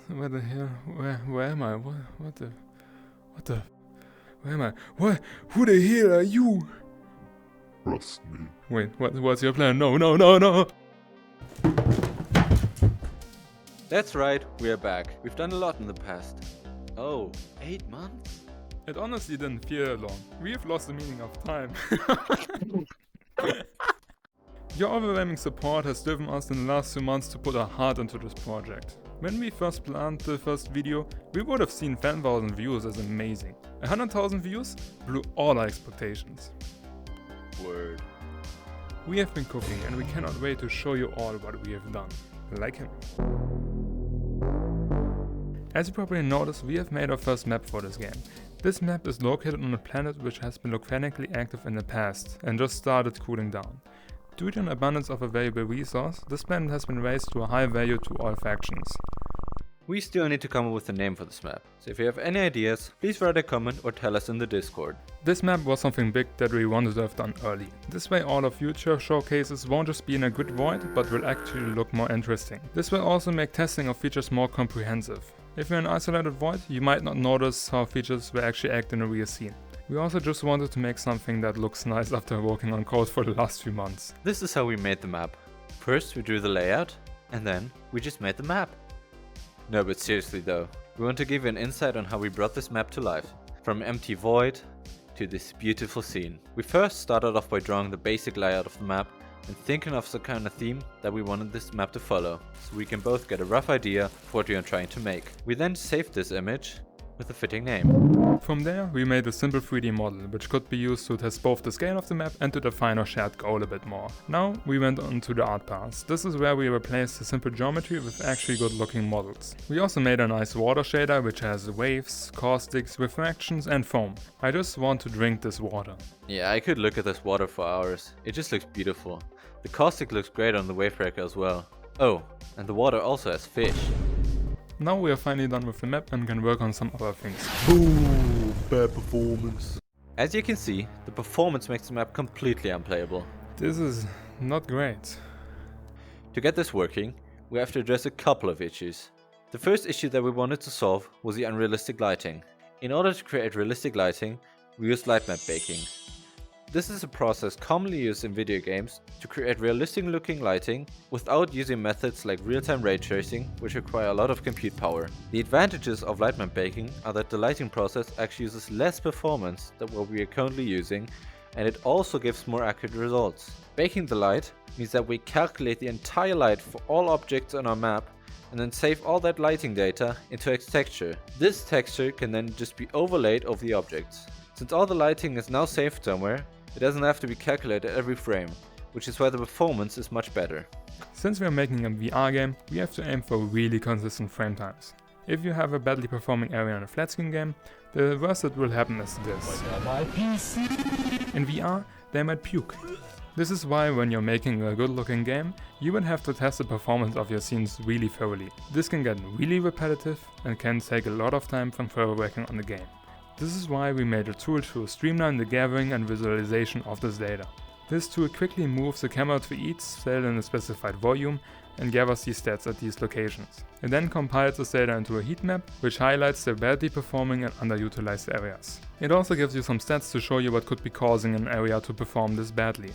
Where the hell? Where am I? What the? Where am I? What? Who the hell are you? Trust me. Wait, what's your plan? No. That's right, we are back. We've done a lot in the past. Oh, 8 months? It honestly didn't feel long. We've lost the meaning of time. Your overwhelming support has driven us in the last 2 months to put our heart into this project. When we first planned the first video, we would have seen 10,000 views as amazing. 100,000 views blew all our expectations. Word. We have been cooking and we cannot wait to show you all what we have done. Like him. As you probably noticed, we have made our first map for this game. This map is located on a planet which has been volcanically active in the past and just started cooling down. Due to an abundance of available resource, this planet has been raised to a high value to all factions. We still need to come up with a name for this map, so if you have any ideas, please write a comment or tell us in the Discord. This map was something big that we wanted to have done early. This way all our future showcases won't just be in a grid void, but will actually look more interesting. This will also make testing of features more comprehensive. If you're in an isolated void, you might not notice how features will actually act in a real scene. We also just wanted to make something that looks nice after working on code for the last few months. This is how we made the map. First we drew the layout, and then we just made the map. No, but seriously though, we want to give you an insight on how we brought this map to life. From empty void to this beautiful scene. We first started off by drawing the basic layout of the map and thinking of the kind of theme that we wanted this map to follow, so we can both get a rough idea of what we are trying to make. We then saved this image with a fitting name. From there, we made a simple 3D model, which could be used to test both the scale of the map and to define our shared goal a bit more. Now, we went on to the art path. This is where we replaced the simple geometry with actually good looking models. We also made a nice water shader, which has waves, caustics, refractions and foam. I just want to drink this water. Yeah, I could look at this water for hours. It just looks beautiful. The caustic looks great on the Wavebreaker as well. Oh, and the water also has fish. Now we are finally done with the map and can work on some other things. Ooh, bad performance. As you can see, the performance makes the map completely unplayable. This is not great. To get this working, we have to address a couple of issues. The first issue that we wanted to solve was the unrealistic lighting. In order to create realistic lighting, we used light map baking. This is a process commonly used in video games to create realistic looking lighting without using methods like real-time ray tracing, which require a lot of compute power. The advantages of light map baking are that the lighting process actually uses less performance than what we are currently using, and it also gives more accurate results. Baking the light means that we calculate the entire light for all objects on our map and then save all that lighting data into a texture. This texture can then just be overlaid over the objects. Since all the lighting is now saved somewhere, it doesn't have to be calculated every frame, which is why the performance is much better. Since we are making a VR game, we have to aim for really consistent frame times. If you have a badly performing area in a flat screen game, the worst that will happen is this. In VR, they might puke. This is why when you're making a good looking game, you would have to test the performance of your scenes really thoroughly. This can get really repetitive and can take a lot of time from further working on the game. This is why we made a tool to streamline the gathering and visualization of this data. This tool quickly moves the camera to each cell in a specified volume and gathers these stats at these locations. It then compiles this data into a heat map, which highlights the badly performing and underutilized areas. It also gives you some stats to show you what could be causing an area to perform this badly.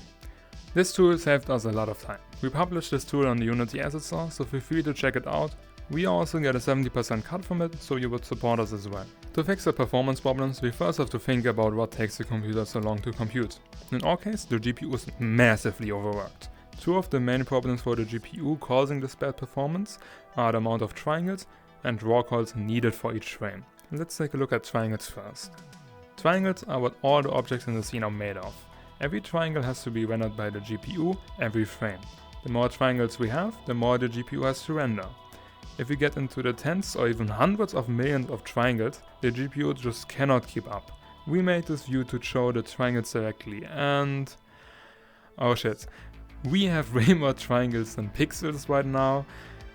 This tool saved us a lot of time. We published this tool on the Unity asset source, so feel free to check it out. We also get a 70% cut from it, so you would support us as well. To fix the performance problems, we first have to think about what takes the computer so long to compute. In our case, the GPU is massively overworked. Two of the main problems for the GPU causing this bad performance are the amount of triangles and draw calls needed for each frame. Let's take a look at triangles first. Triangles are what all the objects in the scene are made of. Every triangle has to be rendered by the GPU every frame. The more triangles we have, the more the GPU has to render. If we get into the tens or even hundreds of millions of triangles, the GPU just cannot keep up. We made this view to show the triangles directly and... oh shit. We have way more triangles than pixels right now,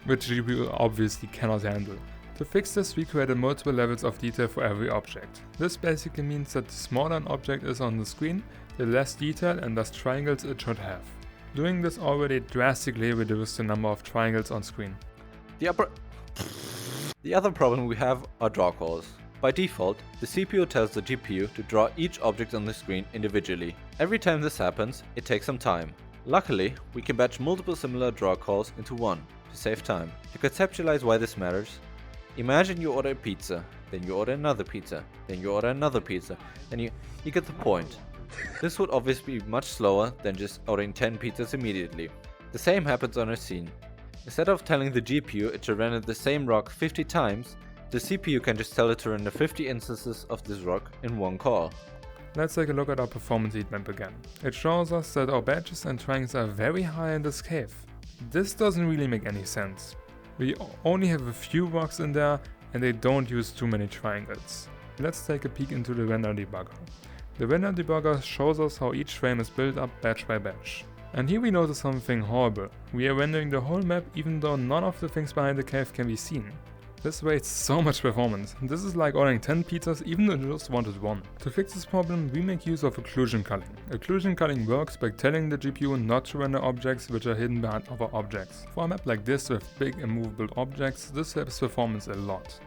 which GPU obviously cannot handle. To fix this, we created multiple levels of detail for every object. This basically means that the smaller an object is on the screen, the less detail and less triangles it should have. Doing this already drastically reduced the number of triangles on screen. The The other problem we have are draw calls. By default, the CPU tells the GPU to draw each object on the screen individually. Every time this happens, it takes some time. Luckily, we can batch multiple similar draw calls into one to save time. To conceptualize why this matters, imagine you order a pizza, then you order another pizza, then you order another pizza, and you get the point. This would obviously be much slower than just ordering 10 pizzas immediately. The same happens on a scene. Instead of telling the GPU it should render the same rock 50 times, the CPU can just tell it to render 50 instances of this rock in one call. Let's take a look at our performance heat map again. It shows us that our badges and triangles are very high in this cave. This doesn't really make any sense. We only have a few rocks in there and they don't use too many triangles. Let's take a peek into the render debugger. The render debugger shows us how each frame is built up batch by batch. And here we notice something horrible. We are rendering the whole map even though none of the things behind the cave can be seen. This wastes so much performance. This is like ordering 10 pizzas even though you just wanted one. To fix this problem, we make use of occlusion culling. Occlusion culling works by telling the GPU not to render objects which are hidden behind other objects. For a map like this with big immovable objects, this helps performance a lot.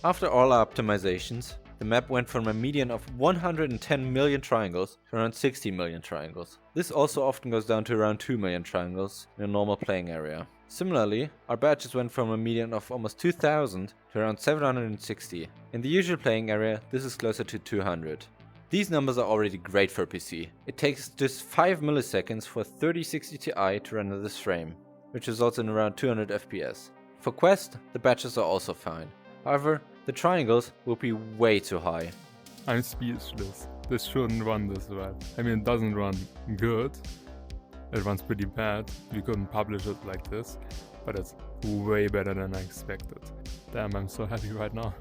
After all our optimizations, the map went from a median of 110 million triangles to around 60 million triangles. This also often goes down to around 2 million triangles in a normal playing area. Similarly, our badges went from a median of almost 2000 to around 760. In the usual playing area, this is closer to 200. These numbers are already great for PC. It takes just 5 milliseconds for 3060 Ti to render this frame, which results in around 200 FPS. For Quest, the badges are also fine. However, the triangles will be way too high. I'm speechless. This shouldn't run this well. I mean, it doesn't run good. It runs pretty bad. We couldn't publish it like this, but it's way better than I expected. Damn, I'm so happy right now.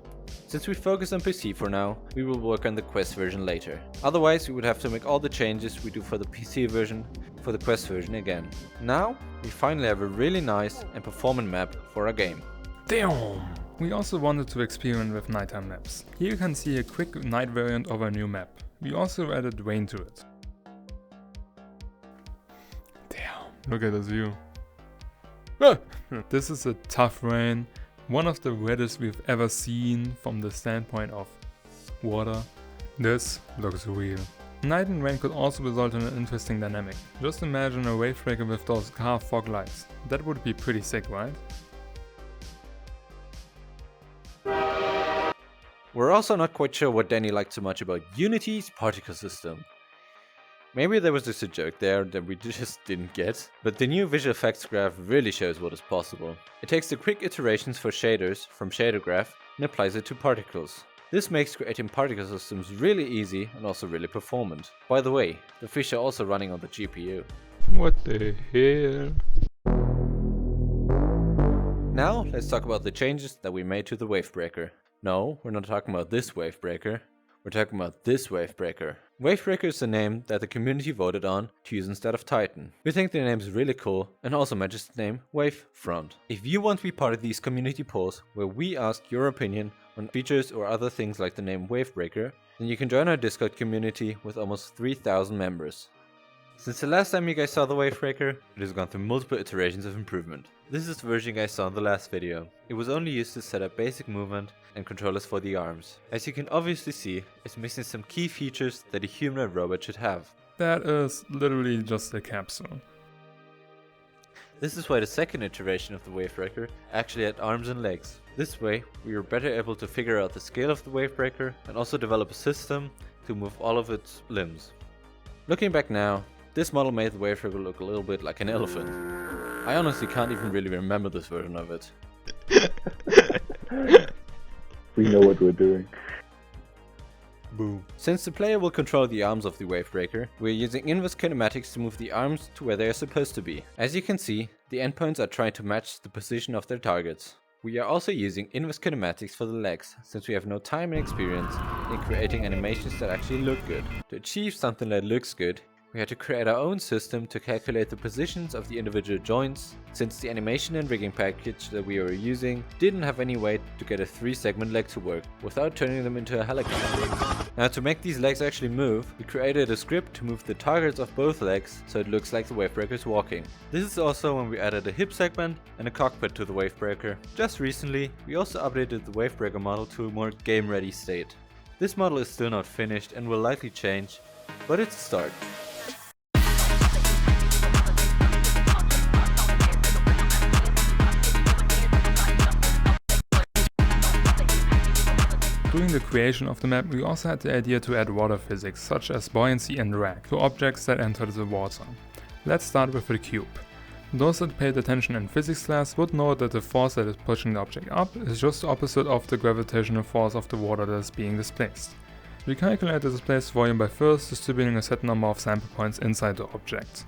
Since we focus on PC for now, we will work on the Quest version later. Otherwise, we would have to make all the changes we do for the PC version for the Quest version again. Now, we finally have a really nice and performant map for our game. Damn! We also wanted to experiment with nighttime maps. Here you can see a quick night variant of our new map. We also added rain to it. Damn, look at this view. Ah! This is a tough rain, one of the reddest we've ever seen from the standpoint of water. This looks real. Night and rain could also result in an interesting dynamic. Just imagine a Wavebreaker with those car fog lights. That would be pretty sick, right? We're also not quite sure what Danny liked so much about Unity's particle system. Maybe there was just a joke there that we just didn't get, but the new visual effects graph really shows what is possible. It takes the quick iterations for shaders from shader graph and applies it to particles. This makes creating particle systems really easy and also really performant. By the way, the fish are also running on the GPU. What the hell? Now let's talk about the changes that we made to the Wavebreaker. No, we're not talking about this Wavebreaker, we're talking about this Wavebreaker. Wavebreaker is the name that the community voted on to use instead of Titan. We think the name is really cool and also matches the name Wavefront. If you want to be part of these community polls where we ask your opinion on features or other things like the name Wavebreaker, then you can join our Discord community with almost 3,000 members. Since the last time you guys saw the Wavebreaker, it has gone through multiple iterations of improvement. This is the version you guys saw in the last video. It was only used to set up basic movement and controllers for the arms. As you can obviously see, it's missing some key features that a humanoid robot should have. That is literally just a capsule. This is why the second iteration of the Wavebreaker actually had arms and legs. This way, we were better able to figure out the scale of the Wavebreaker and also develop a system to move all of its limbs. Looking back now, this model made the Wavebreaker look a little bit like an elephant. I honestly can't even really remember this version of it. We know what we're doing. Boom. Since the player will control the arms of the Wavebreaker, we're using inverse kinematics to move the arms to where they are supposed to be. As you can see, the endpoints are trying to match the position of their targets. We are also using inverse kinematics for the legs, since we have no time and experience in creating animations that actually look good. To achieve something that looks good, We had to create our own system to calculate the positions of the individual joints, since the animation and rigging package that we were using didn't have any way to get a 3-segment leg to work without turning them into a helicopter. Now to make these legs actually move, we created a script to move the targets of both legs so it looks like the Wavebreaker is walking. This is also when we added a hip segment and a cockpit to the Wavebreaker. Just recently, we also updated the Wavebreaker model to a more game-ready state. This model is still not finished and will likely change, but it's a start. During the creation of the map, we also had the idea to add water physics, such as buoyancy and drag, to objects that enter the water. Let's start with the cube. Those that paid attention in physics class would know that the force that is pushing the object up is just the opposite of the gravitational force of the water that is being displaced. We calculate the displaced volume by first distributing a set number of sample points inside the object.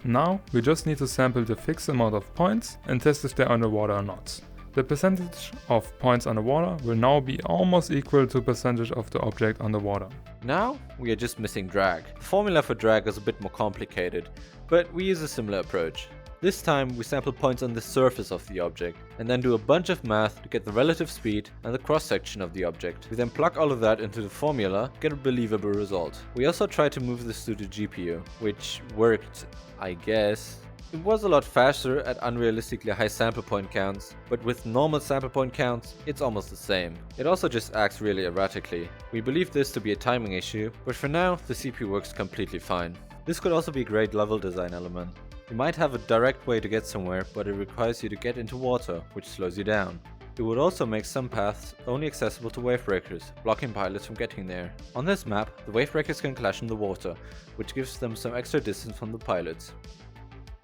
Now, we just need to sample the fixed amount of points and test if they're underwater or not. The percentage of points underwater will now be almost equal to percentage of the object underwater. Now we are just missing drag. The formula for drag is a bit more complicated, but we use a similar approach. This time we sample points on the surface of the object and then do a bunch of math to get the relative speed and the cross-section of the object. We then plug all of that into the formula to get a believable result. We also tried to move this to the GPU, which worked, I guess. It was a lot faster at unrealistically high sample point counts, but with normal sample point counts, it's almost the same. It also just acts really erratically. We believe this to be a timing issue, but for now, the CPU works completely fine. This could also be a great level design element. You might have a direct way to get somewhere, but it requires you to get into water, which slows you down. It would also make some paths only accessible to Wavebreakers, blocking pilots from getting there. On this map, the Wavebreakers can clash in the water, which gives them some extra distance from the pilots.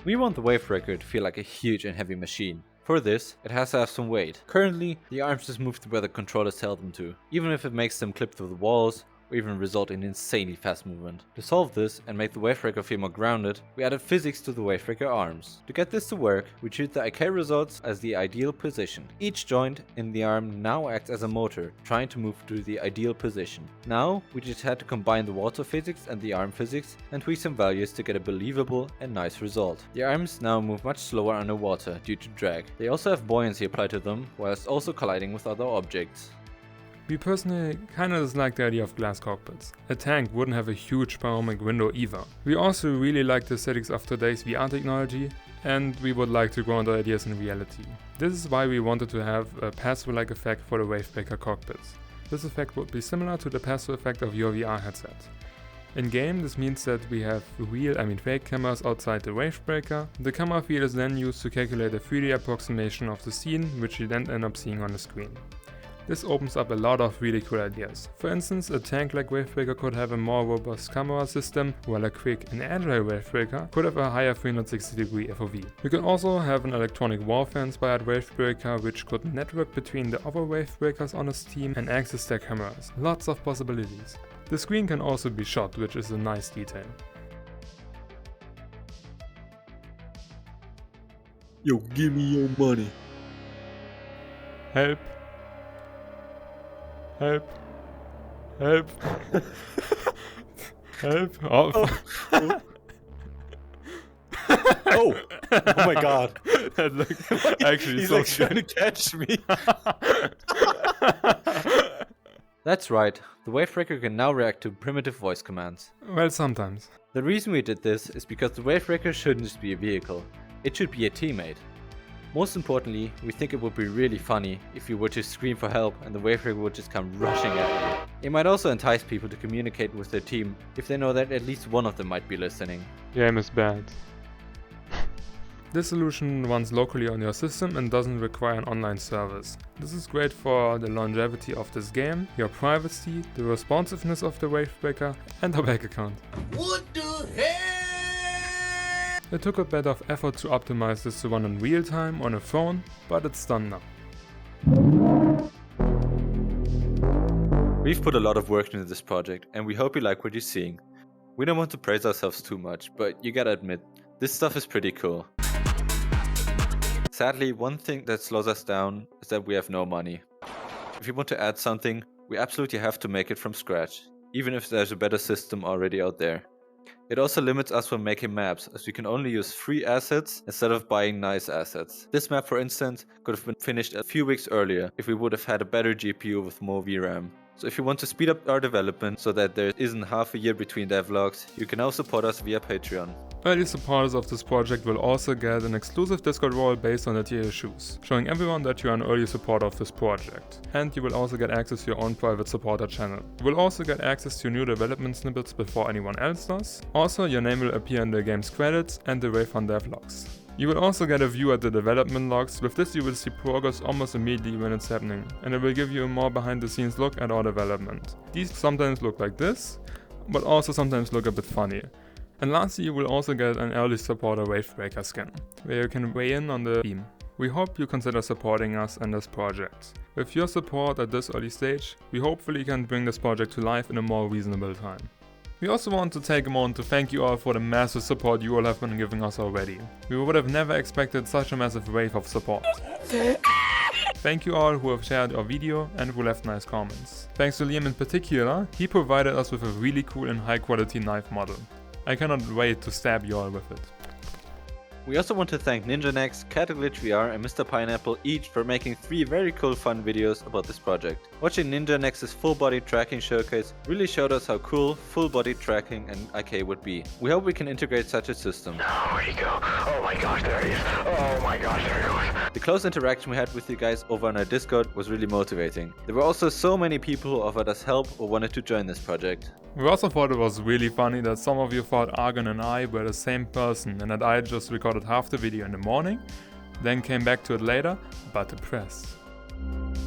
We want the Wavebreaker to feel like a huge and heavy machine. For this, it has to have some weight. Currently, the arms just move to where the controllers tell them to, even if it makes them clip through the walls, or even result in insanely fast movement. To solve this and make the Wavebreaker feel more grounded, we added physics to the Wavebreaker arms. To get this to work, we treat the IK results as the ideal position. Each joint in the arm now acts as a motor, trying to move to the ideal position. Now, we just had to combine the water physics and the arm physics and tweak some values to get a believable and nice result. The arms now move much slower underwater due to drag. They also have buoyancy applied to them, whilst also colliding with other objects. We personally kinda dislike the idea of glass cockpits. A tank wouldn't have a huge panoramic window either. We also really like the aesthetics of today's VR technology, and we would like to grow on the ideas in reality. This is why we wanted to have a pass-through-like effect for the Wavebreaker cockpits. This effect would be similar to the pass-through effect of your VR headset. In game, this means that we have fake cameras outside the Wavebreaker. The camera feed is then used to calculate a 3D approximation of the scene, which you then end up seeing on the screen. This opens up a lot of really cool ideas. For instance, a tank like Wavebreaker could have a more robust camera system, while a quick and agile Wavebreaker could have a higher 360-degree FOV. We could also have an electronic warfare-inspired Wavebreaker which could network between the other Wavebreakers on its team and access their cameras. Lots of possibilities. The screen can also be shot, which is a nice detail. Yo, give me your money. Help. Help. Help. Help. Oh. Oh my god. That looked actually He's so like trying to catch me. That's right, the Wavebreaker can now react to primitive voice commands. Well, sometimes. The reason we did this is because the Wavebreaker shouldn't just be a vehicle, it should be a teammate. Most importantly, we think it would be really funny if you were to scream for help and the Wavebreaker would just come rushing at you. It might also entice people to communicate with their team if they know that at least one of them might be listening. Game is bad. This solution runs locally on your system and doesn't require an online service. This is great for the longevity of this game, your privacy, the responsiveness of the Wavebreaker, and a bank account. What the hell? It took a bit of effort to optimize this to run in real time on a phone, but it's done now. We've put a lot of work into this project and we hope you like what you're seeing. We don't want to praise ourselves too much, but you gotta admit, this stuff is pretty cool. Sadly, one thing that slows us down is that we have no money. If you want to add something, we absolutely have to make it from scratch, even if there's a better system already out there. It also limits us from making maps, as we can only use free assets instead of buying nice assets. This map, for instance, could have been finished a few weeks earlier if we would have had a better GPU with more VRAM. So if you want to speed up our development so that there isn't half a year between devlogs, you can now support us via Patreon. Early supporters of this project will also get an exclusive Discord role based on the tier issues, showing everyone that you are an early supporter of this project. And you will also get access to your own private supporter channel. You will also get access to new development snippets before anyone else does. Also, your name will appear in the game's credits and the Wavefun devlogs. You will also get a view at the development logs. With this you will see progress almost immediately when it's happening, and it will give you a more behind the scenes look at our development. These sometimes look like this, but also sometimes look a bit funny. And lastly, you will also get an early supporter Wavebreaker skin, where you can weigh in on the theme. We hope you consider supporting us in this project. With your support at this early stage, we hopefully can bring this project to life in a more reasonable time. We also want to take a moment to thank you all for the massive support you all have been giving us already. We would have never expected such a massive wave of support. Thank you all who have shared our video and who left nice comments. Thanks to Liam in particular, he provided us with a really cool and high quality knife model. I cannot wait to stab you all with it. We also want to thank NinjaNex, CataGlitchVR and Mr. Pineapple each for making 3 very cool fun videos about this project. Watching NinjaNex's full body tracking showcase really showed us how cool full body tracking in IK would be. We hope we can integrate such a system. Oh, where'd he go? Oh my gosh, there he is. Oh my gosh, there he goes. The close interaction we had with you guys over on our Discord was really motivating. There were also so many people who offered us help or wanted to join this project. We also thought it was really funny that some of you thought Argon and I were the same person and that I just recorded half the video in the morning, then came back to it later, but depressed.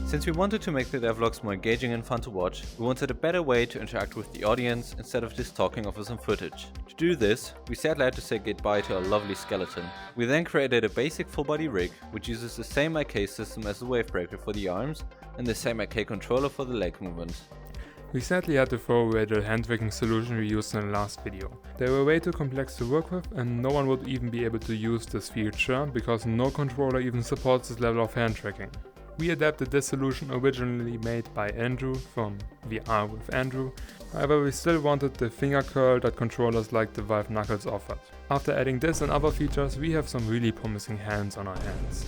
Since we wanted to make the devlogs more engaging and fun to watch, we wanted a better way to interact with the audience instead of just talking over some footage. To do this, we sadly had to say goodbye to our lovely skeleton. We then created a basic full body rig, which uses the same IK system as the Wavebreaker for the arms and the same IK controller for the leg movement. We sadly had to throw away the hand-tracking solution we used in the last video. They were way too complex to work with and no one would even be able to use this feature because no controller even supports this level of hand tracking. We adapted this solution originally made by Andrew from VR with Andrew, however we still wanted the finger curl that controllers like the Valve Knuckles offered. After adding this and other features, we have some really promising hands on our hands.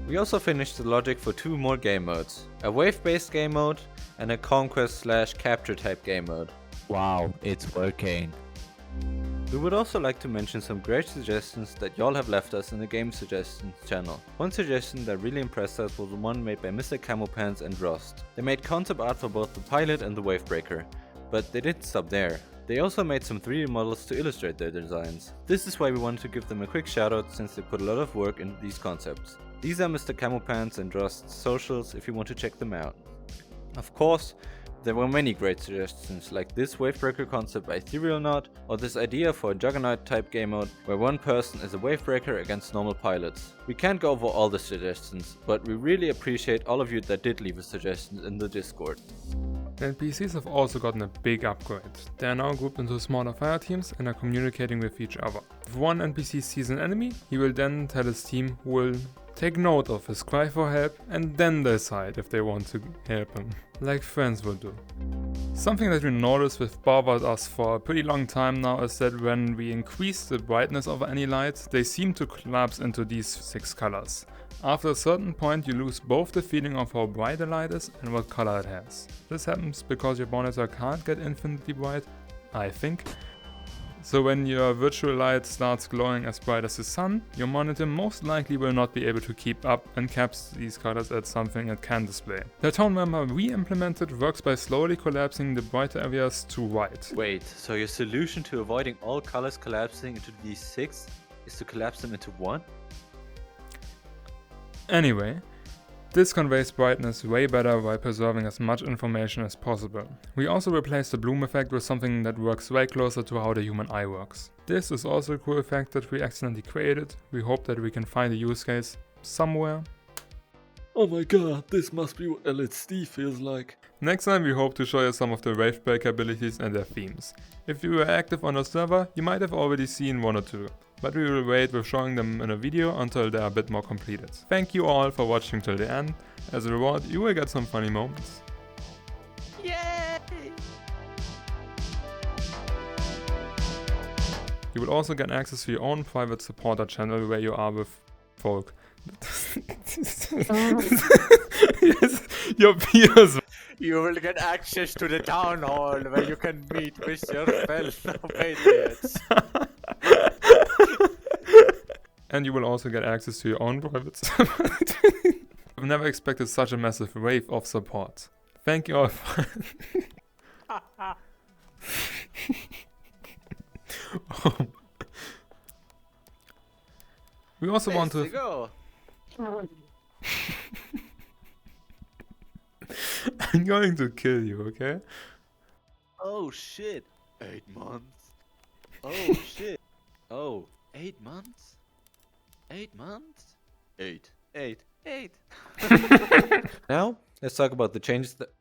We also finished the logic for 2 more game modes, a wave-based game mode and a conquest/capture type game mode. Wow, it's working. We would also like to mention some great suggestions that y'all have left us in the game suggestions channel. One suggestion that really impressed us was the one made by Mr. Camopants and Rost. They made concept art for both the pilot and the Wavebreaker, but they didn't stop there. They also made some 3D models to illustrate their designs. This is why we wanted to give them a quick shoutout since they put a lot of work into these concepts. These are Mr. Camopants and Rost's socials if you want to check them out. Of course, there were many great suggestions like this Wavebreaker concept by Etherealnaut or this idea for a Juggernaut type game mode where one person is a Wavebreaker against normal pilots. We can't go over all the suggestions, but we really appreciate all of you that did leave us suggestions in the Discord. The NPCs have also gotten a big upgrade. They are now grouped into smaller fire teams and are communicating with each other. If one NPC sees an enemy, he will then tell his team who will take note of his cry for help and then decide if they want to help him, like friends will do. Something that we noticed with bothered us for a pretty long time now is that when we increase the brightness of any light, they seem to collapse into these 6 colors. After a certain point you lose both the feeling of how bright the light is and what color it has. This happens because your monitor can't get infinitely bright, I think. So when your virtual light starts glowing as bright as the sun, your monitor most likely will not be able to keep up and caps these colors at something it can display. The ToneMapper we implemented works by slowly collapsing the brighter areas to white. Wait, so your solution to avoiding all colors collapsing into these 6 is to collapse them into 1? Anyway, this conveys brightness way better while preserving as much information as possible. We also replaced the bloom effect with something that works way closer to how the human eye works. This is also a cool effect that we accidentally created. We hope that we can find a use case somewhere. Oh my god, this must be what LSD feels like. Next time we hope to show you some of the Wavebreaker abilities and their themes. If you were active on the server, you might have already seen 1 or 2. But we will wait with showing them in a video until they are a bit more completed. Thank you all for watching till the end. As a reward, you will get some funny moments. Yay! You will also get access to your own private supporter channel where you are with folk. Yes, your peers. You will get access to the town hall where you can meet with your fellow patriots. And you will also get access to your own private I've never expected such a massive wave of support. Thank you all for We also want to... Go. I'm going to kill you, okay? Oh shit. 8 months. Oh shit. Oh, 8 months? 8 months? 8. Now, let's talk about the changes that...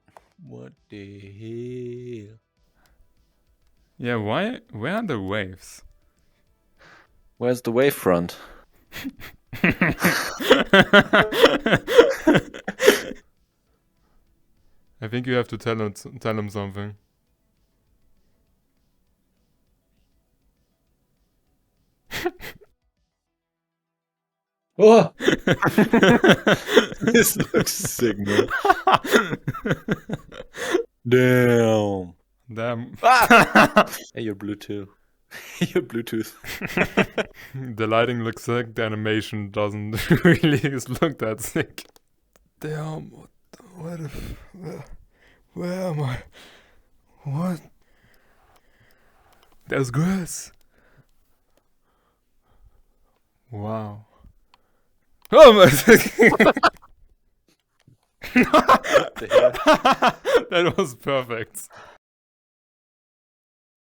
What the hell? Yeah, where are the waves? Where's the wavefront? I think you have to tell him something. Oh! This looks sick, man. Damn. Damn. Hey, you're Bluetooth. You're Bluetooth. The lighting looks sick, the animation doesn't really look that sick. Damn, where am I? What? There's grass. Wow. Oh my What the hell? That was perfect.